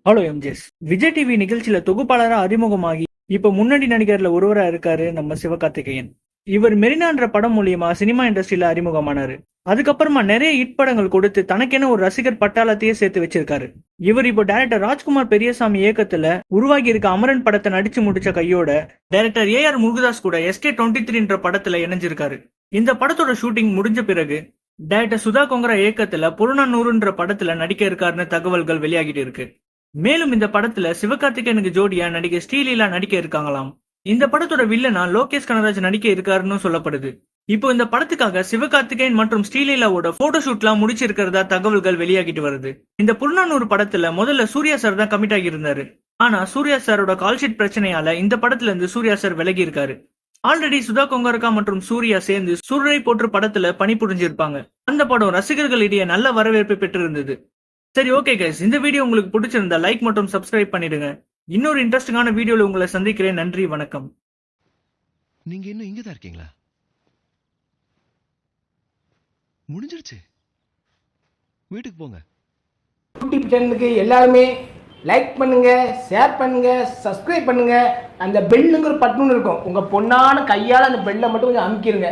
Hello MGS. Vijay TV நிகழ்ச்சியில தொகுப்பாளரா அறிமுகமாகி இப்ப முன்னணி நடிகர்ல ஒருவரா இருக்காரு நம்ம சிவகார்த்திகேயன். இவர் மெரினான்ற படம் மூலியமா சினிமா இண்டஸ்ட்ரியில அறிமுகமானாரு. அதுக்கப்புறமா நிறைய ஹிட் படங்கள் கொடுத்து தனக்கென ஒரு ரசிகர் பட்டாளத்தையே சேர்த்து வச்சிருக்காரு. இவர் இப்போ டைரக்டர் ராஜ்குமார் பெரியசாமி இயக்கத்துல உருவாகி இருக்க அமரன் படத்தை நடிச்சு முடிச்ச கையோட டைரக்டர் ஏஆர் முருகதாஸ் கூட SK23ன்ற படத்துல இணைஞ்சிருக்காரு. இந்த படத்தோட ஷூட்டிங் முடிஞ்ச பிறகு டைரக்டர் சுதா கொங்கரா இயக்கத்துல புறநானூறுன்ற படத்துல நடிக்க இருக்காருன்னு தகவல்கள் வெளியாகிட்டு இருக்கு. மேலும் இந்த படத்துல சிவகார்த்திகேயனுக்கு ஜோடியா நடிகை ஸ்ரீலீலா நடிக்க இருக்காங்களாம். இந்த படத்தோட வில்லனா லோகேஷ் கனராஜ் நடிக்க இருக்காருன்னு சொல்லப்படுது. இப்போ இந்த படத்துக்காக சிவகார்த்திகேயன் மற்றும் ஸ்ரீலீலாவோட போட்டோ ஷூட்லாம் முடிச்சிருக்கிறதா தகவல்கள் வெளியாகிட்டு வருது. இந்த புறநானூறு படத்துல முதல்ல சூர்யா சார் தான் கமிட் ஆகி இருந்தாரு. ஆனா சூர்யா சாரோட கால்ஷீட் பிரச்சனையால இந்த படத்துல இருந்து சூர்யா சார் விலகி இருக்காரு. ஆல்ரெடி சுதா கொங்கரகா மற்றும் சூர்யா சேர்ந்து சூரரை போற்று படத்துல பணிபுரிஞ்சிருப்பாங்க. அந்த படம் ரசிகர்களிடையே நல்ல வரவேற்பை பெற்றிருந்தது. சரி, ஓகே கைஸ், இந்த வீடியோ உங்களுக்கு பிடிச்சிருந்தா லைக் மற்றும் சப்ஸ்கிரைப் பண்ணிடுங்க. இன்னொரு இன்ட்ரெஸ்டிங்கான வீடியோல உங்களை சந்திக்கிறேன். நன்றி, வணக்கம். நீங்க இன்னும் இங்க தான் இருக்கீங்களா? முடிஞ்சிருச்சு, வீட்டுக்கு போங்க. யூடியூப் சேனலுக்கு எல்லாருமே லைக் பண்ணுங்க, ஷேர் பண்ணுங்க, சப்ஸ்கிரைப் பண்ணுங்க. அந்த பெல்லுங்கிற பட்டன் இருக்கும், உங்க பொண்ணான கையால் அந்த பெல்லை மட்டும் கொஞ்சம் அமுக்கிடுங்க.